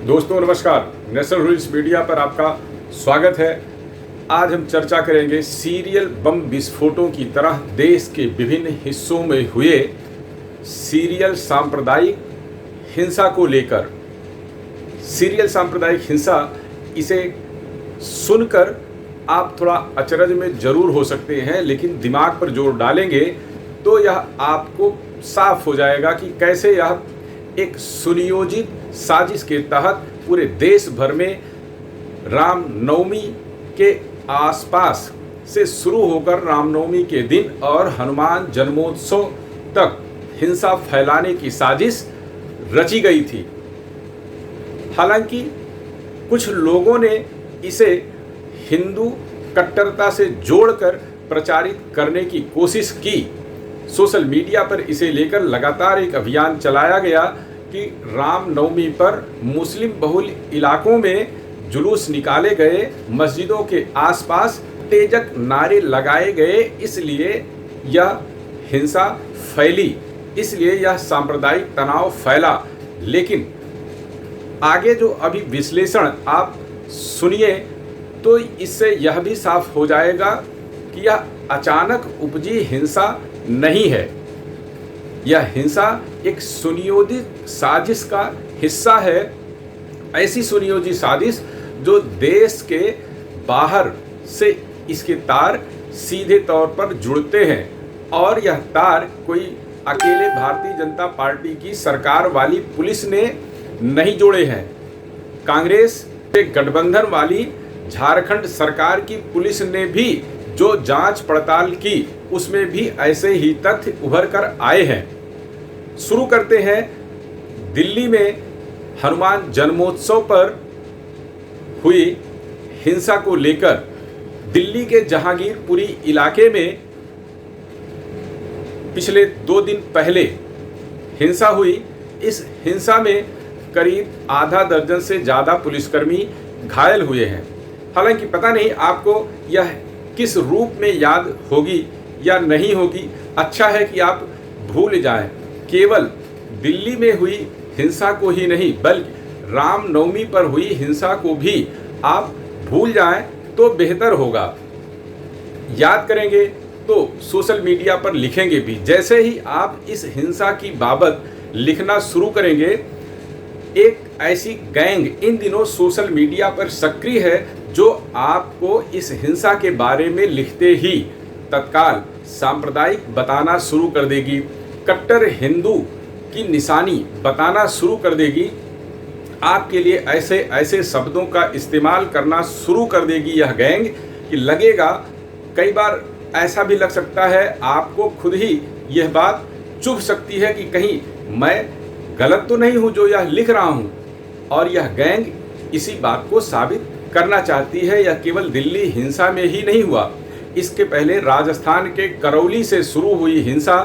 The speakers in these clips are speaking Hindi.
दोस्तों नमस्कार, नेशनल रूल्स मीडिया पर आपका स्वागत है। आज हम चर्चा करेंगे सीरियल बम विस्फोटों की तरह देश के विभिन्न हिस्सों में हुए सीरियल सांप्रदायिक हिंसा को लेकर। सीरियल सांप्रदायिक हिंसा, इसे सुनकर आप थोड़ा अचरज में जरूर हो सकते हैं, लेकिन दिमाग पर जोर डालेंगे तो यह आपको साफ हो जाएगा कि कैसे यह एक सुनियोजित साजिश के तहत पूरे देश भर में रामनवमी के आसपास से शुरू होकर रामनवमी के दिन और हनुमान जन्मोत्सव तक हिंसा फैलाने की साजिश रची गई थी। हालांकि कुछ लोगों ने इसे हिंदू कट्टरता से जोड़कर प्रचारित करने की कोशिश की। सोशल मीडिया पर इसे लेकर लगातार एक अभियान चलाया गया कि रामनवमी पर मुस्लिम बहुल इलाकों में जुलूस निकाले गए, मस्जिदों के आसपास तेजक नारे लगाए गए, इसलिए यह हिंसा फैली, इसलिए यह सांप्रदायिक तनाव फैला। लेकिन आगे जो अभी विश्लेषण आप सुनिए तो इससे यह भी साफ हो जाएगा कि यह अचानक उपजी हिंसा नहीं है। यह हिंसा एक सुनियोजित साजिश का हिस्सा है। ऐसी सुनियोजित साजिश जो देश के बाहर से इसके तार सीधे तौर पर जुड़ते हैं, और यह तार कोई अकेले भारतीय जनता पार्टी की सरकार वाली पुलिस ने नहीं जोड़े हैं। कांग्रेस के गठबंधन वाली झारखंड सरकार की पुलिस ने भी जो जांच पड़ताल की, उसमें भी ऐसे ही तथ्य उभर कर आए हैं। शुरू करते हैं दिल्ली में हनुमान जन्मोत्सव पर हुई हिंसा को लेकर। दिल्ली के जहांगीरपुरी इलाके में पिछले 2 दिन पहले हिंसा हुई। इस हिंसा में करीब आधा दर्जन से ज़्यादा पुलिसकर्मी घायल हुए हैं। हालांकि पता नहीं आपको यह किस रूप में याद होगी या नहीं होगी। अच्छा है कि आप भूल जाएं। केवल दिल्ली में हुई हिंसा को ही नहीं, बल्कि रामनवमी पर हुई हिंसा को भी आप भूल जाएं तो बेहतर होगा। याद करेंगे तो सोशल मीडिया पर लिखेंगे भी। जैसे ही आप इस हिंसा की बाबत लिखना शुरू करेंगे, एक ऐसी गैंग इन दिनों सोशल मीडिया पर सक्रिय है जो आपको इस हिंसा के बारे में लिखते ही तत्काल सांप्रदायिक बताना शुरू कर देगी, कट्टर हिंदू की निशानी बताना शुरू कर देगी, आपके लिए ऐसे ऐसे शब्दों का इस्तेमाल करना शुरू कर देगी यह गैंग कि लगेगा, कई बार ऐसा भी लग सकता है आपको खुद ही यह बात चुभ सकती है कि कहीं मैं गलत तो नहीं हूं जो यह लिख रहा हूं। और यह गैंग इसी बात को साबित करना चाहती है। यह केवल दिल्ली हिंसा में ही नहीं हुआ, इसके पहले राजस्थान के करौली से शुरू हुई हिंसा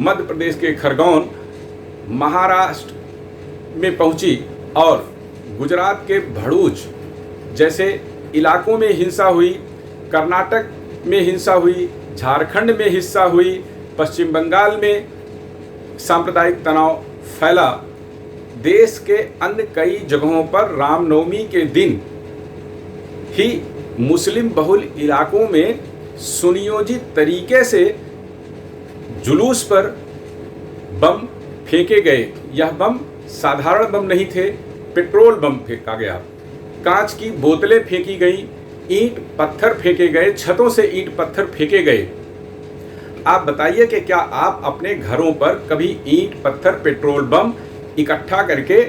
मध्य प्रदेश के खरगोन, महाराष्ट्र में पहुंची और गुजरात के भड़ूच जैसे इलाकों में हिंसा हुई, कर्नाटक में हिंसा हुई, झारखंड में हिंसा हुई, पश्चिम बंगाल में सांप्रदायिक तनाव फैला। देश के अन्य कई जगहों पर रामनवमी के दिन ही मुस्लिम बहुल इलाकों में सुनियोजित तरीके से जुलूस पर बम फेंके गए। यह बम साधारण बम नहीं थे, पेट्रोल बम फेंका गया, कांच की बोतलें फेंकी गई, ईंट पत्थर फेंके गए, छतों से ईंट पत्थर फेंके गए। आप बताइए कि क्या आप अपने घरों पर कभी ईंट पत्थर पेट्रोल बम इकट्ठा करके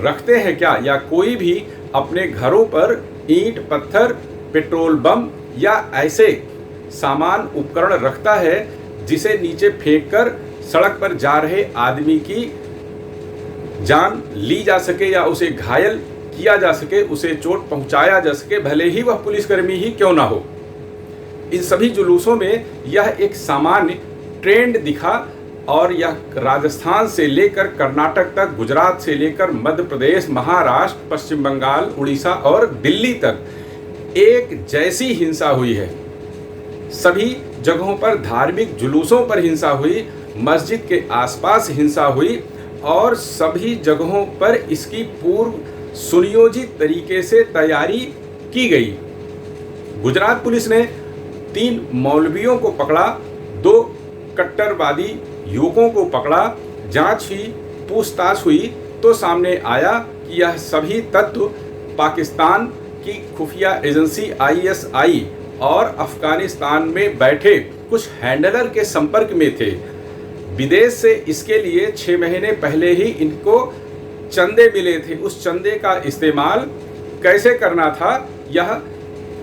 रखते हैं क्या? या कोई भी अपने घरों पर ईंट पत्थर पेट्रोल बम या ऐसे सामान उपकरण रखता है जिसे नीचे फेंककर सड़क पर जा रहे आदमी की जान ली जा सके या उसे घायल किया जा सके, उसे चोट पहुंचाया जा सके, भले ही वह पुलिसकर्मी ही क्यों ना हो। इन सभी जुलूसों में यह एक सामान्य ट्रेंड दिखा और यह राजस्थान से लेकर कर्नाटक तक, गुजरात से लेकर मध्य प्रदेश, महाराष्ट्र, पश्चिम बंगाल, उड़ीसा और दिल्ली तक एक जैसी हिंसा हुई है। सभी जगहों पर धार्मिक जुलूसों पर हिंसा हुई, मस्जिद के आसपास हिंसा हुई और सभी जगहों पर इसकी पूर्व सुनियोजित तरीके से तैयारी की गई। गुजरात पुलिस ने 3 मौलवियों को पकड़ा, 2 कट्टरवादी युवकों को पकड़ा। जांच हुई, पूछताछ हुई तो सामने आया कि यह सभी तत्व पाकिस्तान की खुफिया एजेंसी ISI और अफगानिस्तान में बैठे कुछ हैंडलर के संपर्क में थे। विदेश से इसके लिए 6 महीने पहले ही इनको चंदे मिले थे। उस चंदे का इस्तेमाल कैसे करना था, यह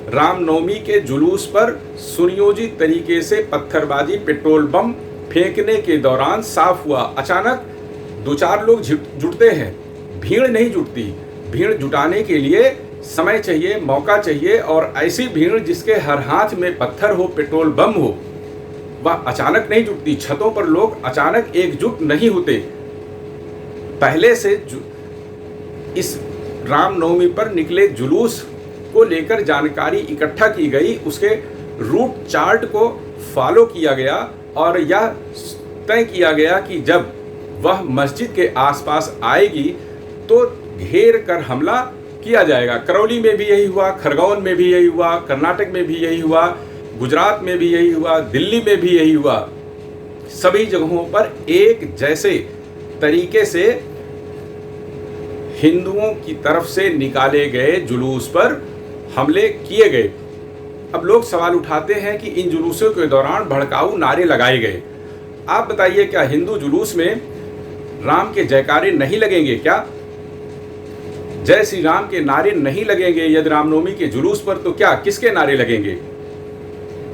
रामनवमी के जुलूस पर सुनियोजित तरीके से पत्थरबाजी, पेट्रोल बम फेंकने के दौरान साफ हुआ। अचानक 2-4 लोग जुटते हैं, भीड़ नहीं जुटती। भीड़ जुटाने के लिए समय चाहिए, मौका चाहिए, और ऐसी भीड़ जिसके हर हाथ में पत्थर हो, पेट्रोल बम हो, वह अचानक नहीं जुटती। छतों पर लोग अचानक एकजुट नहीं होते। पहले से इस रामनवमी पर निकले जुलूस को लेकर जानकारी इकट्ठा की गई, उसके रूट चार्ट को फॉलो किया गया और यह तय किया गया कि जब वह मस्जिद के आसपास आएगी तो घेर कर हमला किया जाएगा। करौली में भी यही हुआ, खरगोन में भी यही हुआ, कर्नाटक में भी यही हुआ, गुजरात में भी यही हुआ, दिल्ली में भी यही हुआ। सभी जगहों पर एक जैसे तरीके से हिंदुओं की तरफ से निकाले गए जुलूस पर हमले किए गए। अब लोग सवाल उठाते हैं कि इन जुलूसों के दौरान भड़काऊ नारे लगाए गए। आप बताइए, क्या हिंदू जुलूस में राम के जयकारे नहीं लगेंगे? क्या जय श्री राम के नारे नहीं लगेंगे यदि रामनवमी के जुलूस पर? तो क्या किसके नारे लगेंगे?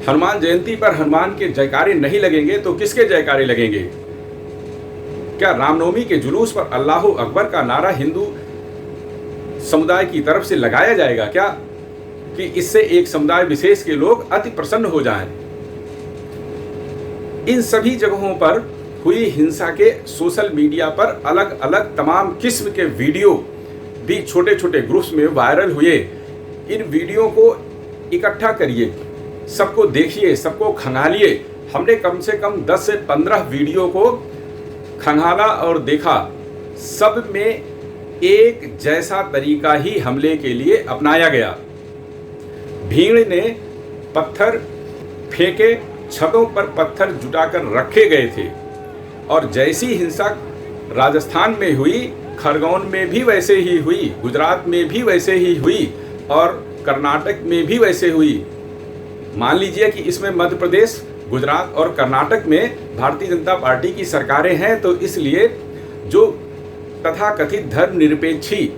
हनुमान जयंती पर हनुमान के जयकारे नहीं लगेंगे तो किसके जयकारे लगेंगे? क्या रामनवमी के जुलूस पर अल्लाह अकबर का नारा हिंदू समुदाय की तरफ से लगाया जाएगा क्या, कि इससे एक समुदाय विशेष के लोग अति प्रसन्न हो जाएं? इन सभी जगहों पर हुई हिंसा के सोशल मीडिया पर अलग अलग तमाम किस्म के वीडियो भी छोटे छोटे ग्रुप्स में वायरल हुए। इन वीडियो को इकट्ठा करिए, सबको देखिए, सबको खंगालिए। हमने कम से कम 10 से 15 वीडियो को खंगाला और देखा। सब में एक जैसा तरीका ही हमले के लिए अपनाया गया। भीड़ ने पत्थर फेंके, छतों पर पत्थर जुटाकर रखे गए थे, और जैसी हिंसा राजस्थान में हुई, खरगोन में भी वैसे ही हुई, गुजरात में भी वैसे ही हुई, और कर्नाटक में भी वैसे हुई। मान लीजिए कि इसमें मध्य प्रदेश, गुजरात और कर्नाटक में भारतीय जनता पार्टी की सरकारें हैं, तो इसलिए जो तथाकथित धर्मनिरपेक्षी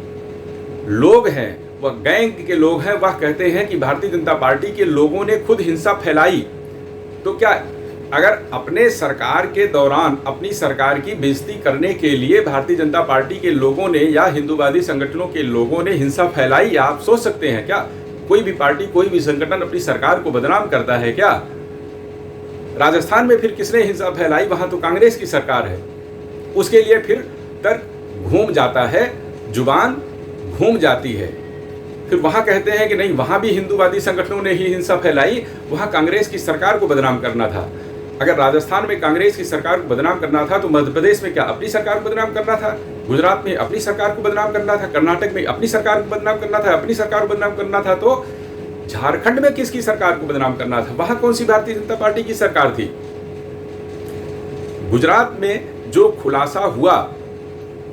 लोग हैं, वह गैंग के लोग हैं, वह कहते हैं कि भारतीय जनता पार्टी के लोगों ने खुद हिंसा फैलाई। तो क्या अगर अपने सरकार के दौरान अपनी सरकार की बेइज्जती करने के लिए भारतीय जनता पार्टी के लोगों ने या हिंदूवादी संगठनों के लोगों ने हिंसा फैलाई, आप सोच सकते हैं क्या कोई भी पार्टी, कोई भी संगठन अपनी सरकार को बदनाम करता है क्या? राजस्थान में फिर किसने हिंसा फैलाई? वहां तो कांग्रेस की सरकार है। उसके लिए फिर तर्क घूम जाता है, जुबान घूम जाती है। फिर वहां कहते हैं कि नहीं, वहां भी हिंदूवादी संगठनों ने ही हिंसा फैलाई, वहां कांग्रेस की सरकार को बदनाम करना था। अगर राजस्थान में कांग्रेस की सरकार को बदनाम करना था तो मध्य प्रदेश में क्या अपनी सरकार को बदनाम करना था? गुजरात में अपनी सरकार को बदनाम करना था? कर्नाटक में अपनी सरकार को बदनाम करना था? अपनी सरकार को बदनाम करना था तो झारखंड में किसकी सरकार को बदनाम करना था? वहां कौन सी भारतीय जनता पार्टी की सरकार थी? गुजरात में जो खुलासा हुआ,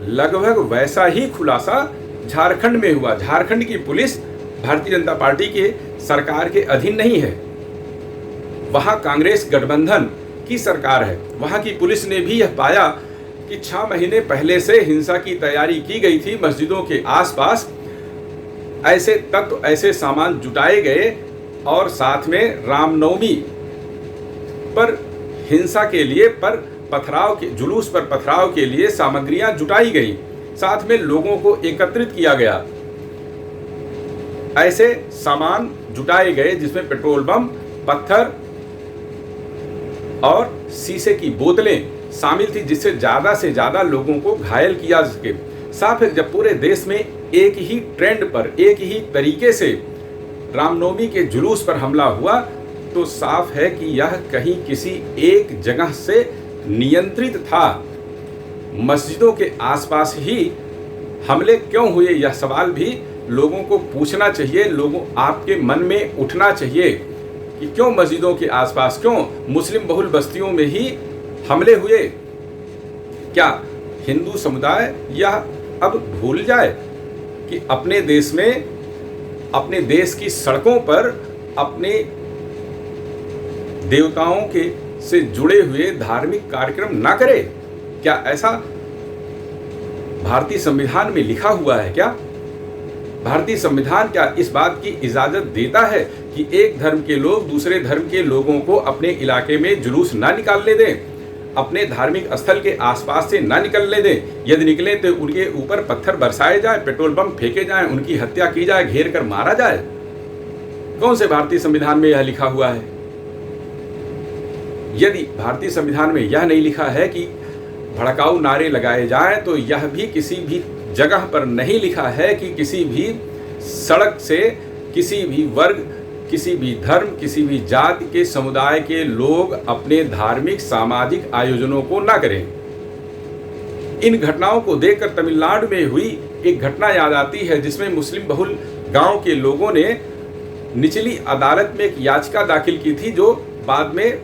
लगभग वैसा ही खुलासा झारखंड में हुआ। झारखंड की पुलिस भारतीय जनता पार्टी के सरकार के अधीन नहीं है, वहां कांग्रेस गठबंधन की सरकार है। वहां की पुलिस ने भी यह पाया कि 6 महीने पहले से हिंसा की तैयारी की गई थी। मस्जिदों के आसपास ऐसे तत्व, ऐसे सामान जुटाए गए, और साथ में रामनवमी पर हिंसा के लिए, पर पथराव के जुलूस पर पथराव के लिए सामग्रियां जुटाई गई, साथ में लोगों को एकत्रित किया गया। ऐसे सामान जुटाए गए जिसमें पेट्रोल बम, पत्थर और शीशे की बोतलें शामिल थी, जिससे ज़्यादा से ज़्यादा लोगों को घायल किया जा सके। साफ है, जब पूरे देश में एक ही ट्रेंड पर, एक ही तरीके से रामनवमी के जुलूस पर हमला हुआ, तो साफ है कि यह कहीं किसी एक जगह से नियंत्रित था। मस्जिदों के आसपास ही हमले क्यों हुए, यह सवाल भी लोगों को पूछना चाहिए। लोगों आपके मन में उठना चाहिए कि क्यों मस्जिदों के आसपास, क्यों मुस्लिम बहुल बस्तियों में ही हमले हुए। क्या हिंदू समुदाय यह अब भूल जाए कि अपने देश में, अपने देश की सड़कों पर अपने देवताओं के से जुड़े हुए धार्मिक कार्यक्रम ना करे? क्या ऐसा भारतीय संविधान में लिखा हुआ है? क्या भारतीय संविधान क्या इस बात की इजाजत देता है कि एक धर्म के लोग दूसरे धर्म के लोगों को अपने इलाके में जुलूस ना निकालने दें, अपने धार्मिक स्थल के आसपास से ना निकलने दें? यदि निकले तो उनके ऊपर पत्थर बरसाए जाए, पेट्रोल बम फेंके जाएं, उनकी हत्या की जाए, घेर कर मारा जाए? कौन से भारतीय संविधान में यह लिखा हुआ है? यदि भारतीय संविधान में यह नहीं लिखा है कि भड़काऊ नारे लगाए जाएं, तो यह भी किसी भी जगह पर नहीं लिखा है कि किसी भी सड़क से किसी भी वर्ग, किसी भी धर्म, किसी भी जाति के समुदाय के लोग अपने धार्मिक सामाजिक आयोजनों को ना करें। इन घटनाओं को देखकर तमिलनाडु में हुई एक घटना याद आती है, जिसमें मुस्लिम बहुल गांव के लोगों ने निचली अदालत में एक याचिका दाखिल की थी, जो बाद में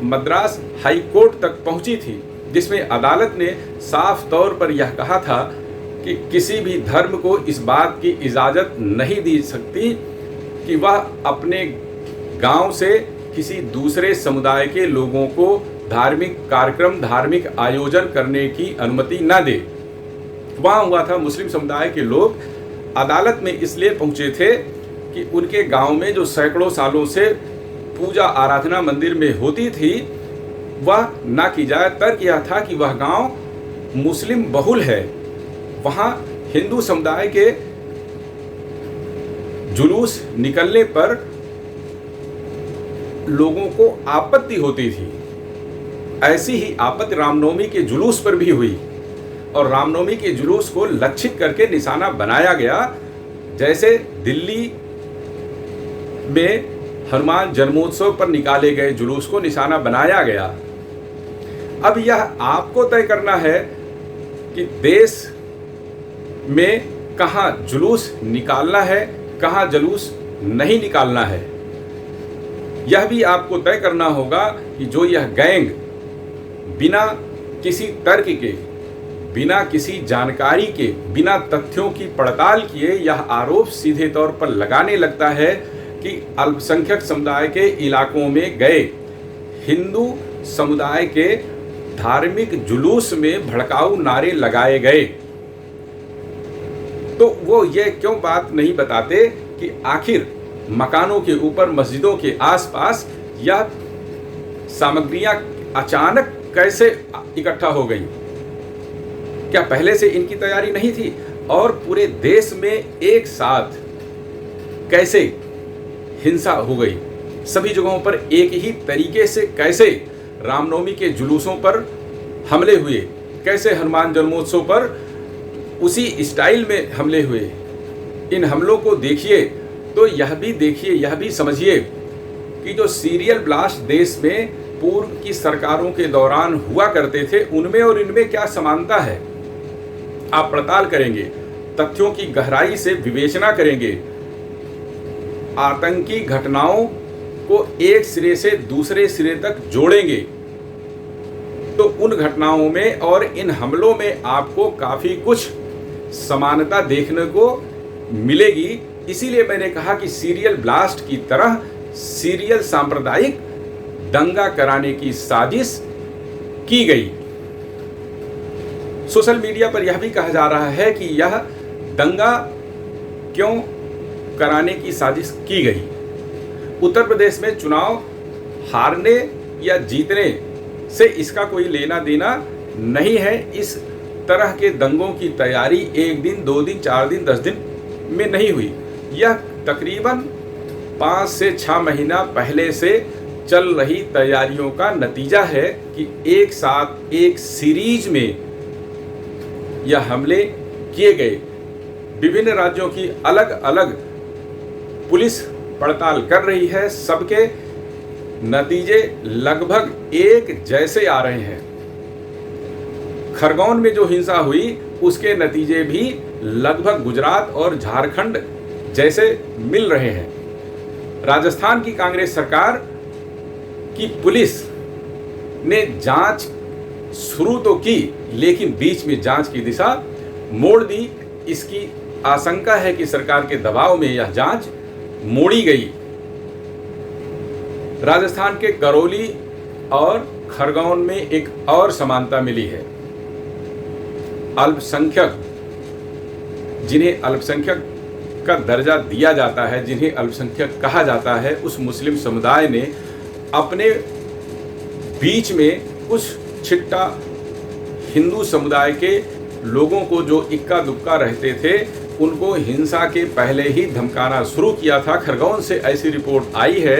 मद्रास हाई कोर्ट तक पहुंची थी, जिसमें अदालत ने साफ तौर पर यह कहा था कि किसी भी धर्म को इस बात की इजाज़त नहीं दी सकती कि वह अपने गांव से किसी दूसरे समुदाय के लोगों को धार्मिक कार्यक्रम, धार्मिक आयोजन करने की अनुमति न दे। वहाँ हुआ था, मुस्लिम समुदाय के लोग अदालत में इसलिए पहुँचे थे कि उनके गांव में जो सैकड़ों सालों से पूजा आराधना मंदिर में होती थी, वह ना की जाए। तर्क यह था कि वह गांव मुस्लिम बहुल है, वहाँ हिंदू समुदाय के जुलूस निकलने पर लोगों को आपत्ति होती थी। ऐसी ही आपत्ति रामनवमी के जुलूस पर भी हुई और रामनवमी के जुलूस को लक्षित करके निशाना बनाया गया। जैसे दिल्ली में हनुमान जन्मोत्सव पर निकाले गए जुलूस को निशाना बनाया गया। अब यह आपको तय करना है कि देश में कहाँ जुलूस निकालना है, कहाँ जुलूस नहीं निकालना है। यह भी आपको तय करना होगा कि जो यह गैंग बिना किसी तर्क के, बिना किसी जानकारी के, बिना तथ्यों की पड़ताल किए यह आरोप सीधे तौर पर लगाने लगता है कि अल्पसंख्यक समुदाय के इलाकों में गए हिंदू समुदाय के धार्मिक जुलूस में भड़काऊ नारे लगाए गए, तो वो ये क्यों बात नहीं बताते कि आखिर मकानों के ऊपर, मस्जिदों के आसपास यह सामग्रियां अचानक कैसे इकट्ठा हो गई? क्या पहले से इनकी तैयारी नहीं थी? और पूरे देश में एक साथ कैसे हिंसा हो गई? सभी जगहों पर एक ही तरीके से कैसे रामनवमी के जुलूसों पर हमले हुए? कैसे हनुमान जन्मोत्सव पर उसी स्टाइल में हमले हुए? इन हमलों को देखिए तो यह भी देखिए, यह भी समझिए कि जो सीरियल ब्लास्ट देश में पूर्व की सरकारों के दौरान हुआ करते थे, उनमें और इनमें क्या समानता है? आप पड़ताल करेंगे, तथ्यों की गहराई से विवेचना करेंगे, आतंकी घटनाओं को एक सिरे से दूसरे सिरे तक जोड़ेंगे, तो उन घटनाओं में और इन हमलों में आपको काफ़ी कुछ समानता देखने को मिलेगी। इसीलिए मैंने कहा कि सीरियल ब्लास्ट की तरह सीरियल सांप्रदायिक दंगा कराने की साजिश की गई। सोशल मीडिया पर यह भी कहा जा रहा है कि यह दंगा क्यों कराने की साजिश की गई। उत्तर प्रदेश में चुनाव हारने या जीतने से इसका कोई लेना देना नहीं है। इस तरह के दंगों की तैयारी 1 दिन, 2 दिन, 4 दिन, 10 दिन में नहीं हुई। यह तकरीबन 5 से 6 महीना पहले से चल रही तैयारियों का नतीजा है कि एक साथ एक सीरीज में यह हमले किए गए। विभिन्न राज्यों की अलग अलग पुलिस पड़ताल कर रही है, सबके नतीजे लगभग एक जैसे आ रहे हैं। खरगोन में जो हिंसा हुई उसके नतीजे भी लगभग गुजरात और झारखंड जैसे मिल रहे हैं। राजस्थान की कांग्रेस सरकार की पुलिस ने जांच शुरू तो की, लेकिन बीच में जांच की दिशा मोड़ दी। इसकी आशंका है कि सरकार के दबाव में यह जांच मोड़ी गई। राजस्थान के करौली और खरगोन में एक और समानता मिली है। अल्पसंख्यक, जिन्हें अल्पसंख्यक का दर्जा दिया जाता है, जिन्हें अल्पसंख्यक कहा जाता है, उस मुस्लिम समुदाय ने अपने बीच में कुछ छिट्टा हिंदू समुदाय के लोगों को जो इक्का दुक्का रहते थे उनको हिंसा के पहले ही धमकाना शुरू किया था। खरगोन से ऐसी रिपोर्ट आई है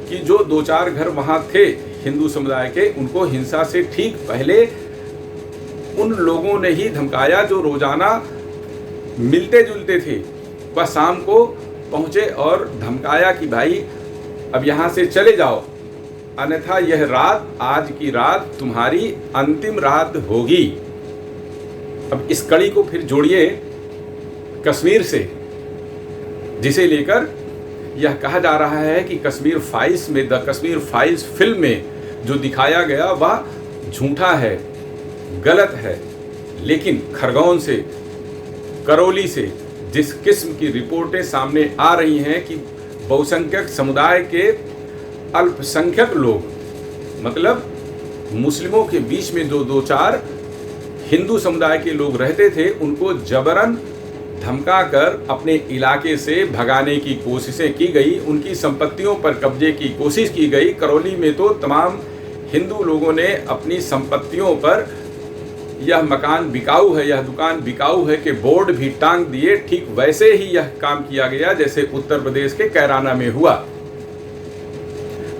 कि जो 2-4 घर वहाँ थे हिंदू समुदाय के, उनको हिंसा से ठीक पहले उन लोगों ने ही धमकाया जो रोजाना मिलते जुलते थे। वह शाम को पहुँचे और धमकाया कि भाई अब यहाँ से चले जाओ, अन्यथा यह रात, आज की रात तुम्हारी अंतिम रात होगी। अब इस कड़ी को फिर जोड़िए कश्मीर से, जिसे लेकर यह कहा जा रहा है कि कश्मीर फाइल्स में, द कश्मीर फाइल्स फिल्म में जो दिखाया गया वह झूठा है, गलत है। लेकिन खरगोन से, करौली से जिस किस्म की रिपोर्टें सामने आ रही हैं कि बहुसंख्यक समुदाय के अल्पसंख्यक लोग, मतलब मुस्लिमों के बीच में जो 2-4 हिंदू समुदाय के लोग रहते थे, उनको जबरन धमकाकर अपने इलाके से भगाने की कोशिशें की गई, उनकी संपत्तियों पर कब्जे की कोशिश की गई। करौली में तो तमाम हिंदू लोगों ने अपनी संपत्तियों पर यह मकान बिकाऊ है, यह दुकान बिकाऊ है के बोर्ड भी टांग दिए। ठीक वैसे ही यह काम किया गया जैसे उत्तर प्रदेश के कैराना में हुआ।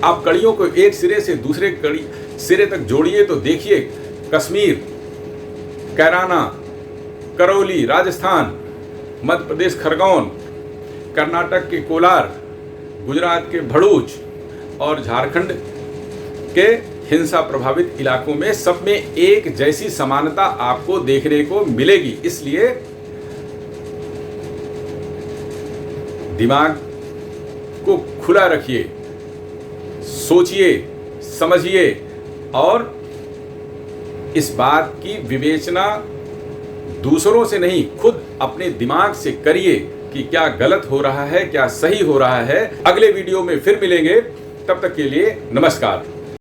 आप कड़ियों को एक सिरे से दूसरे कड़ी सिरे तक जोड़िए तो देखिए कश्मीर, कैराना, करौली राजस्थान, मध्य प्रदेश खरगोन, कर्नाटक के कोलार, गुजरात के भरूच और झारखंड के हिंसा प्रभावित इलाकों में सब में एक जैसी समानता आपको देखने को मिलेगी। इसलिए दिमाग को खुला रखिए, सोचिए, समझिए और इस बात की विवेचना दूसरों से नहीं, खुद अपने दिमाग से करिए कि क्या गलत हो रहा है, क्या सही हो रहा है। अगले वीडियो में फिर मिलेंगे, तब तक के लिए नमस्कार।